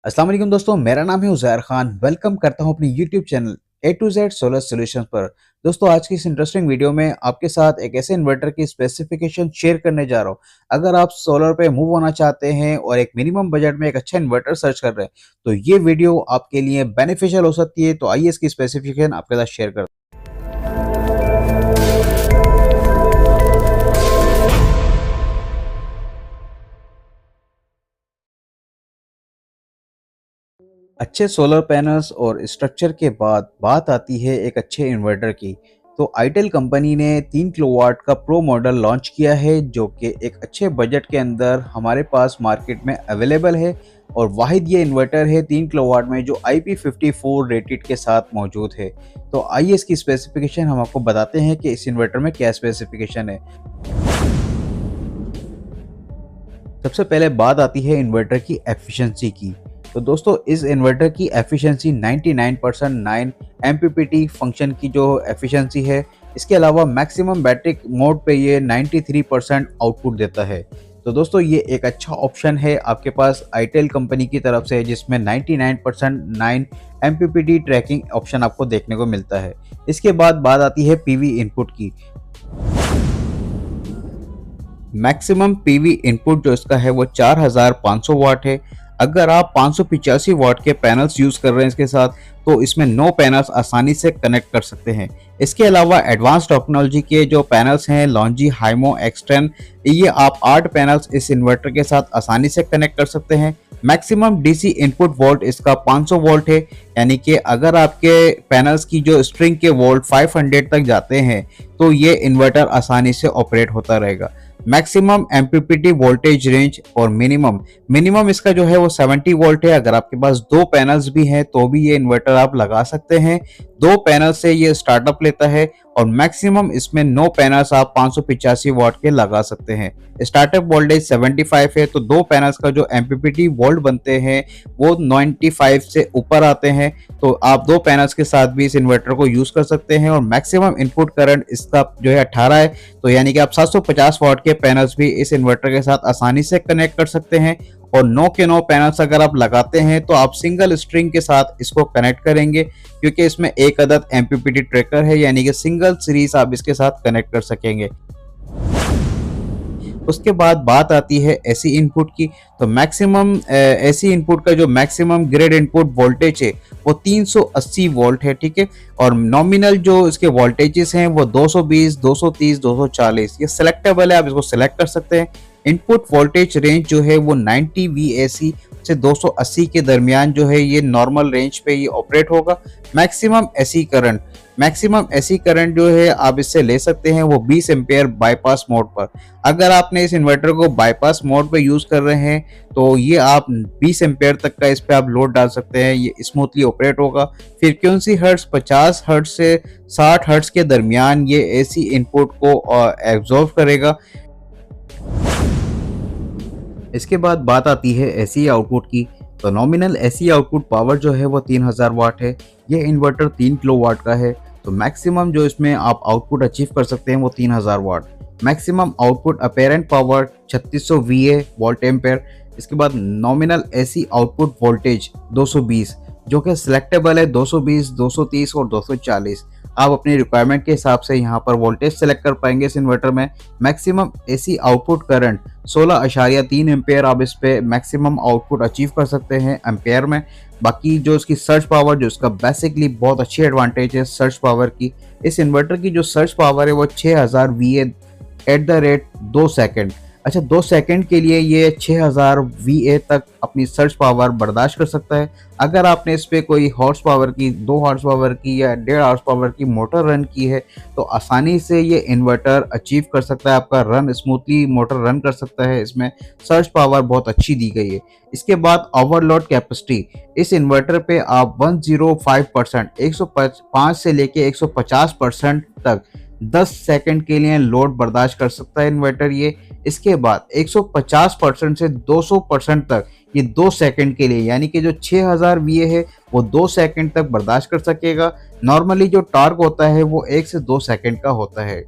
अस्सलाम वालेकुम दोस्तों, मेरा नाम है उज़ैर खान। वेलकम करता हूं अपने YouTube channel A to Z solar solutions पर। दोस्तों, आज की इस इंटरेस्टिंग वीडियो में आपके साथ एक ऐसे इन्वर्टर की स्पेसिफिकेशन शेयर करने जा रहा हूं। अगर आप सोलर पे मूव होना चाहते हैं और एक मिनिमम बजट में एक अच्छा इन्वर्टर सर्च कर रहे हैं, तो ये वीडियो आपके लिए बेनिफिशियल हो सकती है। तो आइए इसकी स्पेसिफिकेशन आपके साथ शेयर करते हैं। अच्छे सोलर पैनल्स और स्ट्रक्चर के बाद बात आती है एक अच्छे इन्वर्टर की। तो आईटेल कंपनी ने 3 किलोवाट का प्रो मॉडल लॉन्च किया है, जो कि एक अच्छे बजट के अंदर हमारे पास मार्केट में अवेलेबल है। और वाहिद ये इन्वर्टर है 3 किलोवाट में, जो IP54 रेटेड के साथ मौजूद है। तो आइए इसकी स्पेसिफिकेशन हम आपको बताते हैं कि इस इन्वर्टर में क्या स्पेसिफिकेशन है। सबसे पहले बात आती है इन्वर्टर की एफिशिएंसी की। तो दोस्तों, इस इन्वर्टर की एफिशिएंसी 99% 9 एमपीपीटी फंक्शन की जो एफिशिएंसी है। इसके अलावा मैक्सिमम बैटरी मोड पे ये 93% आउटपुट देता है। तो दोस्तों, ये एक अच्छा ऑप्शन है आपके पास आईटेल कंपनी की तरफ से, जिसमें 99% 9 एमपीपीटी ट्रैकिंग ऑप्शन आपको देखने को मिलता है। इसके बाद बात आती है पीवी इनपुट की। मैक्सिमम पीवी इनपुट जो इसका है वो 4500 वाट है। अगर आप 585 वाट के पैनल्स यूज़ कर रहे हैं इसके साथ, तो इसमें 9 पैनल्स आसानी से कनेक्ट कर सकते हैं। इसके अलावा एडवांस टेक्नोलॉजी के जो पैनल्स हैं लॉन्जी हाइमो X10, ये आप 8 पैनल्स इस इन्वर्टर के साथ आसानी से कनेक्ट कर सकते हैं। मैक्सिमम डीसी इनपुट वोल्ट इसका 500 वोल्ट है, यानी कि अगर आपके पैनल्स की जो स्ट्रिंग के वोल्ट 500 तक जाते हैं, तो ये इन्वर्टर आसानी से ऑपरेट होता रहेगा। मैक्सिमम एमपीपीटी वोल्टेज रेंज और मिनिमम इसका जो है वो 70 वोल्ट है। अगर आपके पास 2 पैनल्स भी हैं तो भी ये इन्वर्टर आप लगा सकते हैं। 2 पैनल से ये स्टार्टअप लेता है और मैक्सिमम इसमें 9 पैनल्स आप 585 वाट के लगा सकते हैं। स्टार्टअप वोल्टेज 75 है, तो 2 पैनल्स का जो एमपीपीटी वोल्ट बनते हैं वो 95 से ऊपर आते हैं। तो आप 2 पैनल्स के साथ भी इस इन्वर्टर को यूज कर सकते हैं। और मैक्सिमम इनपुट करंट इसका जो है 18 है, तो यानी कि आप 750 वाट के पैनल्स भी इस इन्वर्टर के साथ आसानी से कनेक्ट कर सकते हैं। और 9 के 9 पैनल्स अगर आप लगाते हैं तो आप सिंगल स्ट्रिंग के साथ इसको कनेक्ट करेंगे, क्योंकि इसमें एक अदद एमपीपीटी ट्रैकर है, यानी कि सिंगल सीरीज आप इसके साथ कनेक्ट कर सकेंगे। उसके बाद बात आती है एसी इनपुट की। तो मैक्सिमम एसी इनपुट का जो मैक्सिमम ग्रेड इनपुट वोल्टेज है वो 380 वोल्ट है, ठीक है। और नॉमिनल जो इसके वोल्टेजेस हैं वो 220, 230, 240, ये सिलेक्टेबल है, आप इसको सिलेक्ट कर सकते हैं। इनपुट वोल्टेज रेंज जो है वो 90 VAC से 280 के दरमियान जो है ये नॉर्मल रेंज पे ये ऑपरेट होगा। मैक्सिमम एसी करंट जो है आप इससे ले सकते हैं वो 20 एम्पेयर बाईपास मोड पर। अगर आपने इस इन्वर्टर को बाईपास मोड पर यूज कर रहे हैं तो ये आप 20 एम्पेयर तक का इस पे आप लोड डाल सकते हैं, ये स्मूथली ऑपरेट होगा। फ्रीक्वेंसी हर्ट्स 50 हर्ट्स से 60 हर्ट्स के दरमियान ये एसी इनपुट को एब्जॉर्व करेगा। इसके बाद बात आती है एसी आउटपुट की। तो नॉमिनल एसी आउटपुट पावर जो है वो 3000 वाट है। ये इन्वर्टर 3 किलो वाट का है, तो मैक्सिमम जो इसमें आप आउटपुट अचीव कर सकते हैं वो 3000 watt. Maximum output apparent power 3600 VA volt ampere. इसके बाद नॉमिनल एसी आउटपुट वोल्टेज 220, जो कि सिलेक्टेबल है 220, 230 और 240। आप अपनी रिक्वायरमेंट के हिसाब से यहाँ पर वोल्टेज सेलेक्ट कर पाएंगे इस इन्वर्टर में। Maximum AC output current 16.3 ampere आप इस पे मैक्सिमम आउटपुट अचीव कर सकते हैं एम्पेयर में। बाकी जो इसकी सर्च पावर, जो इसका बेसिकली बहुत अच्छी एडवांटेज है सर्च पावर की, इस इन्वर्टर की जो सर्च पावर है वो 6000 VA at the rate 2 second. अच्छा, 2 सेकंड के लिए ये 6000 VA तक अपनी सर्च पावर बर्दाश्त कर सकता है। अगर आपने इस पे कोई हॉर्स पावर की, 2 हॉर्स पावर की या 1.5 हॉर्स पावर की मोटर रन की है, तो आसानी से ये इन्वर्टर अचीव कर सकता है, आपका रन स्मूथली मोटर रन कर सकता है। इसमें सर्च पावर बहुत अच्छी दी गई है। इसके बाद ओवरलोड कैपेसिटी, इस इन्वर्टर पे आप 105%, 105 से लेके 150% तक 10 सेकंड के लिए लोड बर्दाश्त कर सकता है इन्वर्टर ये। इसके बाद 150% से 200% तक ये 2 सेकंड के लिए, यानी कि जो 6000 VA है वो 2 सेकंड तक बर्दाश्त कर सकेगा। नॉर्मली जो टॉर्क होता है वो 1 से 2 सेकंड का होता है।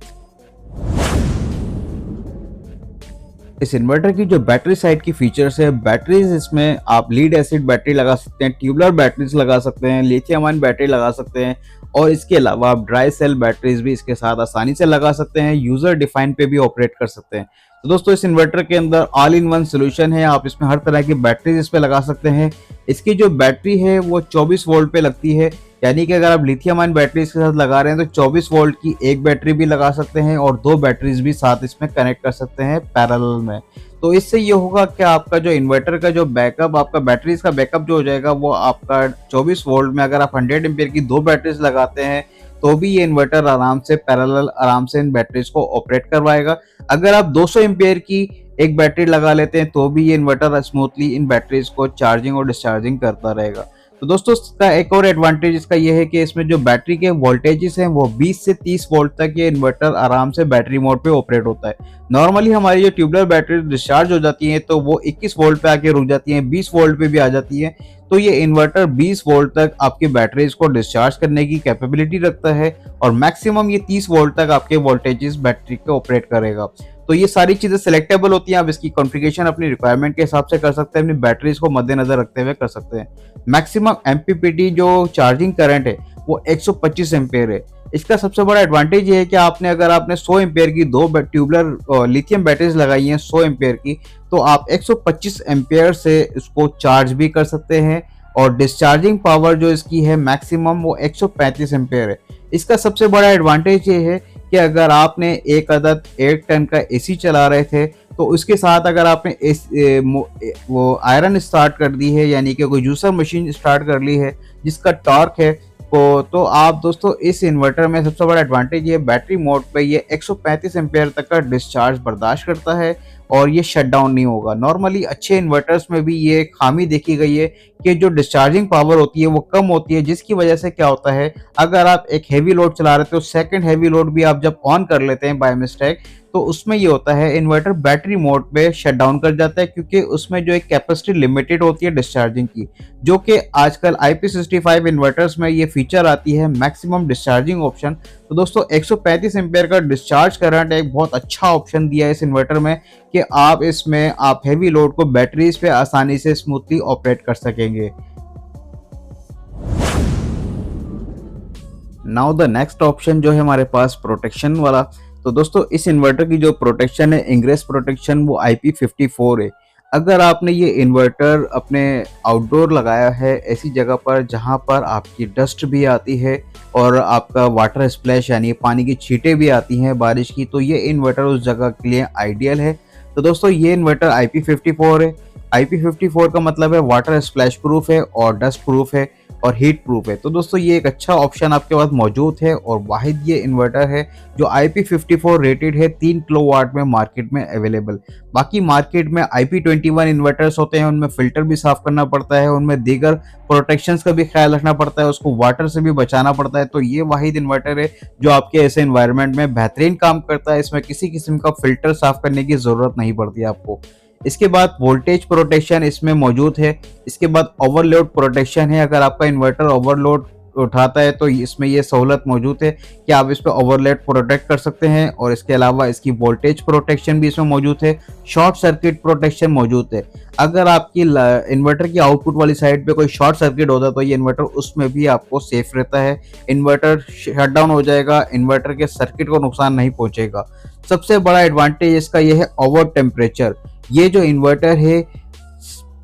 इस इन्वर्टर की जो बैटरी साइड की फीचर्स है, बैटरीज इसमें आप लीड एसिड बैटरी लगा सकते हैं, ट्यूबुलर बैटरीज लगा सकते हैं, लिथियम आयन बैटरी लगा सकते हैं और इसके अलावा आप ड्राई सेल बैटरीज भी इसके साथ आसानी से लगा सकते हैं, यूजर डिफाइन पे भी ऑपरेट कर सकते हैं। तो दोस्तों इस इन्वर्टर के अंदर ऑल इन वन सोल्यूशन है, आप इसमें हर तरह की बैटरीज इस पे लगा सकते हैं। इसकी जो बैटरी है वो 24 वोल्ट पे लगती है, यानी कि अगर आप लिथियम आयन बैटरी इसके साथ लगा रहे हैं तो 24 वोल्ट की एक बैटरी भी लगा सकते हैं और दो बैटरीज भी साथ इसमें कनेक्ट कर सकते हैं पैरेलल में। तो इससे ये होगा कि आपका जो इन्वर्टर का जो बैकअप, आपका बैटरीज का बैकअप जो हो जाएगा वो आपका 24 वोल्ट में, अगर आप 100 एम्पियर की दो बैटरीज लगाते हैं तो भी ये इन्वर्टर आराम से पैरेलल आराम से इन बैटरीज को ऑपरेट करवाएगा। अगर आप 200 एम्पियर की एक बैटरी लगा लेते हैं तो भी ये इन्वर्टर स्मूथली इन बैटरीज को चार्जिंग और डिस्चार्जिंग करता रहेगा। तो दोस्तों इसका एक और एडवांटेज इसका यह है कि इसमें जो बैटरी के वोल्टेजेस हैं वो 20 से 30 वोल्ट तक ये इन्वर्टर आराम से बैटरी मोड पे ऑपरेट होता है। नॉर्मली हमारी जो ट्यूबुलर बैटरी डिस्चार्ज हो जाती है तो वो 21 वोल्ट पे आके रुक जाती हैं, 20 वोल्ट पे भी आ जाती है। तो ये इन्वर्टर 20 वोल्ट तक आपकी बैटरीज को डिस्चार्ज करने की कैपेबिलिटी रखता है और मैक्सिमम ये 30 वोल्ट तक आपके वोल्टेजेस बैटरी के ऑपरेट करेगा। तो ये सारी चीजें सिलेक्टेबल होती हैं, आप इसकी कॉन्फ़िगरेशन अपनी रिक्वायरमेंट के हिसाब से कर सकते हैं, अपनी बैटरीज को मद्देनजर रखते हुए कर सकते हैं। मैक्सिमम एमपीपीटी जो चार्जिंग करंट है वो 125 एम्पेयर है। इसका सबसे बड़ा एडवांटेज ये है कि अगर आपने 100 एम्पेयर की दो ट्यूबुलर लिथियम बैटरीज लगाई हैं 100 एम्पेयर की, तो आप 125 एम्पेयर से इसको चार्ज भी कर सकते हैं और डिस्चार्जिंग पावर जो इसकी है मैक्सिमम वो 135 एम्पेयर है। इसका सबसे बड़ा एडवांटेज ये है कि अगर आपने एक अदद 1 टन का एसी चला रहे थे तो उसके साथ अगर आपने वो आयरन स्टार्ट कर दी है, यानी कि कोई जूसर मशीन स्टार्ट कर ली है जिसका टॉर्क है, तो आप दोस्तों इस इन्वर्टर में सबसे बड़ा एडवांटेज ये बैटरी मोड पे ये 135 एम्पेयर तक का डिस्चार्ज बर्दाश्त करता है और ये शट डाउन नहीं होगा। नॉर्मली अच्छे इन्वर्टर्स में भी ये खामी देखी गई है कि जो डिस्चार्जिंग पावर होती है वो कम होती है, जिसकी वजह से क्या होता है, अगर आप एक हैवी लोड चला रहे थे तो सेकंड हैवी लोड भी आप जब ऑन कर लेते हैं बाय मिस्टेक तो उसमें ये होता है इन्वर्टर बैटरी मोड पे शट डाउन कर जाता है, क्योंकि उसमें जो एक कैपेसिटी लिमिटेड होती है डिस्चार्जिंग की, जो कि आजकल IP65 इन्वर्टर्स में ये फीचर आती है मैक्सिमम डिस्चार्जिंग ऑप्शन। तो दोस्तों 135 एम्पेयर का डिस्चार्ज करंट एक बहुत अच्छा ऑप्शन दिया है इस इन्वर्टर में कि आप इसमें हैवी लोड को बैटरीज पे आसानी से स्मूथली ऑपरेट कर सकेंगे। नाउ द नेक्स्ट ऑप्शन जो है हमारे पास प्रोटेक्शन वाला। तो दोस्तों इस इन्वर्टर की जो प्रोटेक्शन है, इंग्रेस प्रोटेक्शन, वो IP54 है। अगर आपने ये इन्वर्टर अपने आउटडोर लगाया है ऐसी जगह पर जहां पर आपकी डस्ट भी आती है और आपका वाटर स्प्लैश यानी पानी की छींटें भी आती हैं बारिश की, तो ये इन्वर्टर उस जगह के लिए आइडियल है। तो दोस्तों ये इन्वर्टर IP54 है। IP54 का मतलब है वाटर स्प्लैश प्रूफ है और डस्ट प्रूफ है और हीट प्रूफ है। तो दोस्तों ये एक अच्छा ऑप्शन आपके पास मौजूद है और वाहिद ये इन्वर्टर है जो IP54 रेटेड है, 3 किलोवाट में मार्केट में अवेलेबल। बाकी मार्केट में IP21 इन्वर्टर्स होते हैं, उनमें फिल्टर भी साफ करना पड़ता है, उनमें दीगर प्रोटेक्शंस का भी ख्याल रखना पड़ता है, उसको वाटर से भी बचाना पड़ता है। तो ये वाहिद इन्वर्टर है जो आपके ऐसे इन्वायरमेंट में बेहतरीन काम करता है, इसमें किसी किस्म का फिल्टर साफ करने की जरूरत नहीं पड़ती आपको। इसके बाद वोल्टेज प्रोटेक्शन इसमें मौजूद है। इसके बाद ओवरलोड प्रोटेक्शन है, अगर आपका इन्वर्टर ओवरलोड उठाता है तो इसमें ये सहूलत मौजूद है कि आप इस पर ओवरलोड प्रोटेक्ट कर सकते हैं और इसके अलावा इसकी वोल्टेज प्रोटेक्शन भी इसमें मौजूद है, शॉर्ट सर्किट प्रोटेक्शन मौजूद है। अगर आपकी इन्वर्टर की आउटपुट वाली साइड पे कोई शॉर्ट सर्किट होता है तो ये इन्वर्टर उसमें भी आपको सेफ रहता है, इन्वर्टर शट डाउन हो जाएगा, इन्वर्टर के सर्किट को नुकसान नहीं पहुंचेगा। सबसे बड़ा एडवांटेज इसका यह है ओवर टेम्परेचर। ये जो इन्वर्टर है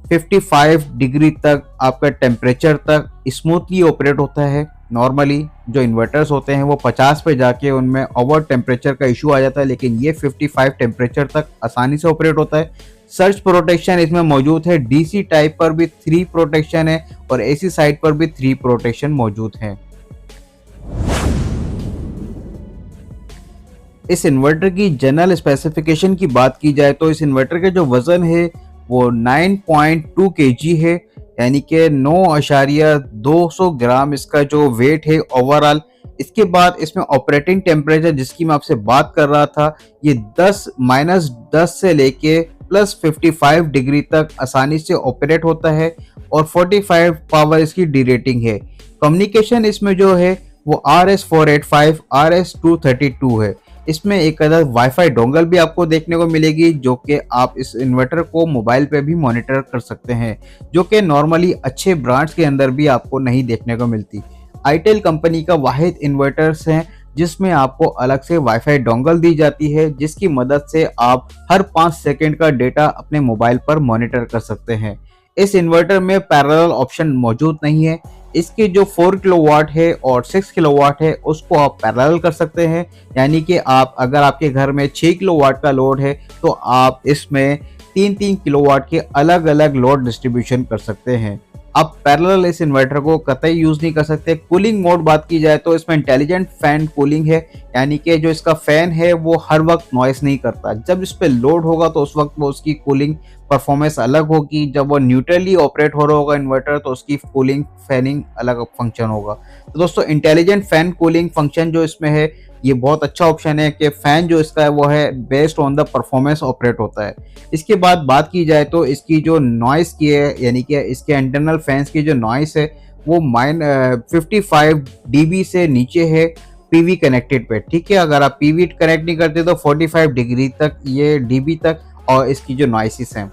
55 डिग्री तक आपका टेम्परेचर तक स्मूथली ऑपरेट होता है। नॉर्मली जो इन्वर्टर्स होते हैं वो 50 पे जाके उनमें ओवर टेम्परेचर का इशू आ जाता है, लेकिन ये 55 टेम्परेचर तक आसानी से ऑपरेट होता है। सर्ज प्रोटेक्शन इसमें मौजूद है, DC टाइप पर भी 3 प्रोटेक्शन है और AC साइड पर भी 3 प्रोटेक्शन मौजूद है। इस इन्वर्टर की जनरल स्पेसिफिकेशन की बात की जाए तो इस इन्वर्टर का जो वजन है वो 9.2 kg है, यानी कि 9.200 ग्राम इसका जो वेट है ओवरऑल। इसके बाद इसमें ऑपरेटिंग टेम्परेचर जिसकी मैं आपसे बात कर रहा था ये -10 से लेके +55 डिग्री तक आसानी से ऑपरेट होता है और 45 पावर इसकी डी रेटिंग है। कम्युनिकेशन इसमें जो है वो RS485 RS232 है। इसमें एक अदर वाईफाई डोंगल भी आपको देखने को मिलेगी, जो कि आप इस इन्वर्टर को मोबाइल पे भी मॉनिटर कर सकते हैं, जो कि नॉर्मली अच्छे ब्रांड्स के अंदर भी आपको नहीं देखने को मिलती। आईटेल कंपनी का वाहिद इन्वर्टर्स है जिसमें आपको अलग से वाईफाई डोंगल दी जाती है, जिसकी मदद से आप हर 5 सेकंड का डेटा अपने मोबाइल पर मॉनिटर कर सकते हैं। इस इन्वर्टर में पैरेलल ऑप्शन मौजूद नहीं है। इसकी जो 4 किलोवाट है और 6 किलोवाट है उसको आप पैरेलल कर सकते हैं, यानी कि आप अगर आपके घर में 6 किलोवाट का लोड है तो आप इसमें 3-3 किलोवाट के अलग-अलग लोड डिस्ट्रीब्यूशन कर सकते हैं। आप पैरेलल इस इन्वर्टर को कतई यूज नहीं कर सकते। कूलिंग मोड बात की जाए तो इसमें इंटेलिजेंट फैन कूलिंग है, यानी कि जो इसका फैन है वो हर वक्त नॉइस नहीं करता। जब इस पे लोड होगा तो उस वक्त वो उसकी कूलिंग परफॉर्मेंस अलग होगी, जब वो न्यूट्रली ऑपरेट हो रहा होगा इन्वर्टर तो उसकी कूलिंग फैनिंग अलग फंक्शन होगा। तो दोस्तों इंटेलिजेंट फैन कूलिंग फंक्शन जो इसमें है ये बहुत अच्छा ऑप्शन है कि फैन जो इसका है वो है based on the performance operate होता है। इसके बाद बात की जाए तो इसकी जो नॉइस की है, यानी कि इसके इंटरनल फैंस की जो नॉइस है वो 55 डीबी से नीचे है पीवी कनेक्टेड पे। ठीक है, अगर आप पीवी कनेक्ट नहीं करते तो 45 डिग्री तक ये डीबी तक और इसकी जो नॉइसेस हैं।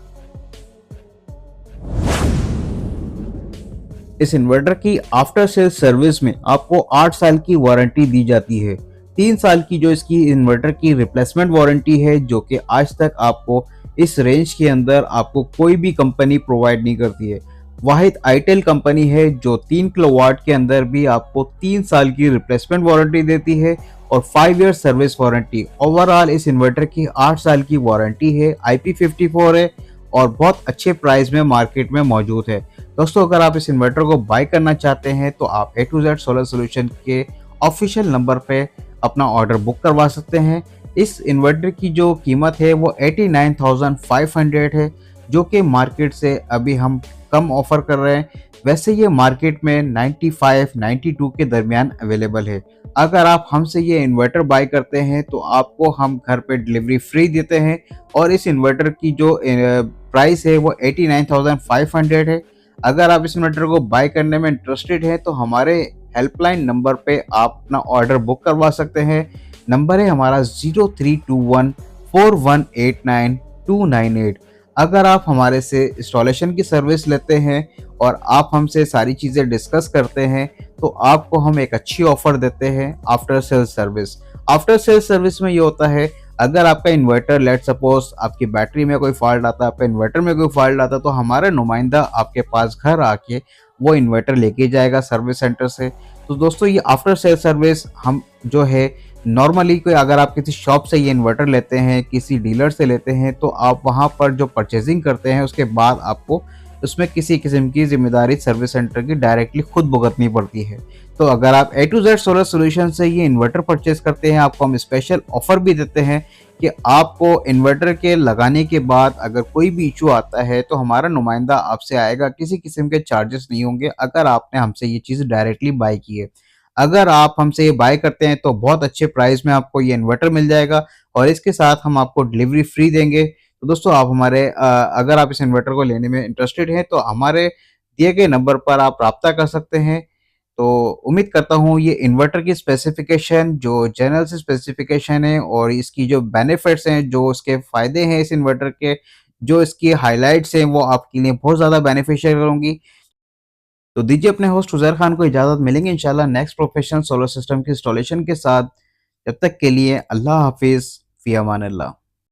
इस इन्वर्टर की आफ्टर सेल सर्विस में आपको 8 साल की वारंटी दी जाती है। 3 साल की जो इसकी इन्वर्टर की रिप्लेसमेंट वारंटी है, जो कि आज तक आपको इस रेंज के अंदर आपको कोई भी कंपनी प्रोवाइड नहीं करती है। वाहिद आईटेल कंपनी है जो 3 किलोवाट के अंदर भी आपको 3 साल की रिप्लेसमेंट वारंटी देती है और 5 ईयर सर्विस वारंटी। ओवरऑल इस इन्वर्टर की 8 साल की वारंटी है, IP54 है और बहुत अच्छे प्राइस में मार्केट में मौजूद है। दोस्तों अगर आप इस इन्वर्टर को बाय करना चाहते हैं तो आप A to Z solar solution के ऑफिशियल नंबर पे अपना ऑर्डर बुक करवा सकते हैं। इस इन्वर्टर की जो कीमत है वो 89,500 है, जो कि मार्केट से अभी हम कम ऑफर कर रहे हैं। वैसे ये मार्केट में 95-92 के दरमियान अवेलेबल है। अगर आप हमसे ये इन्वर्टर बाय करते हैं तो आपको हम घर पे डिलीवरी फ्री देते हैं और इस इन्वर्टर की जो प्राइस है वो 89,500 है। अगर आप इस इन्वर्टर को बाय करने में इंटरेस्टेड हैं तो हमारे हेल्पलाइन नंबर पे आप अपना ऑर्डर बुक करवा सकते हैं। नंबर है हमारा 03214189 अगर आप हमारे से इंस्टॉलेशन की सर्विस लेते हैं और आप हमसे सारी चीज़ें डिस्कस करते हैं तो आपको हम एक अच्छी ऑफर देते हैं after sale service. After sale service में ये होता है, अगर आपका इन्वर्टर लेट सपोज आपकी बैटरी में कोई फॉल्ट आता है, आपका इन्वर्टर में कोई फॉल्ट आता है, तो हमारा नुमाइंदा आपके पास घर आके वो इन्वर्टर लेके जाएगा सर्विस सेंटर से। तो दोस्तों ये आफ्टर सेल सर्विस हम जो है नॉर्मली कोई अगर आप किसी शॉप से ये इन्वर्टर लेते हैं, किसी डीलर से लेते हैं, तो आप वहाँ पर जो परचेजिंग करते हैं उसके बाद आपको उसमें किसी किस्म की जिम्मेदारी सर्विस सेंटर की डायरेक्टली खुद भुगतनी पड़ती है। तो अगर आप A to Z solar solution से ये इन्वर्टर परचेज करते हैं, आपको हम स्पेशल ऑफर भी देते हैं कि आपको इन्वर्टर के लगाने के बाद अगर कोई भी इशू आता है तो हमारा नुमाइंदा आपसे आएगा, किसी किस्म के चार्जेस नहीं होंगे अगर आपने हमसे ये चीज़ डायरेक्टली बाय की है। अगर आप हमसे ये बाय करते हैं तो बहुत अच्छे प्राइस में आपको ये इन्वर्टर मिल जाएगा और इसके साथ हम आपको डिलीवरी फ्री देंगे। तो दोस्तों आप हमारे अगर आप इस इन्वर्टर को लेने में इंटरेस्टेड हैं तो हमारे दिए गए नंबर पर आप राब्ता कर सकते हैं। तो उम्मीद करता हूँ ये इन्वर्टर की स्पेसिफिकेशन जो जनरल से स्पेसिफिकेशन है और इसकी जो बेनिफिट्स हैं, जो इसके फ़ायदे हैं इस इन्वर्टर के, जो इसकी हाइलाइट्स हैं वो आपके लिए बहुत ज़्यादा बेनिफिशियल होंगी। तो दीजिए अपने होस्ट उज़ैर खान को इजाज़त, मिलेंगे इंशाल्लाह नेक्स्ट प्रोफेशनल सोलर सिस्टम की इंस्टॉलेशन के साथ। जब तक के लिए अल्लाह हाफिज़, फ़ी अमान अल्लाह।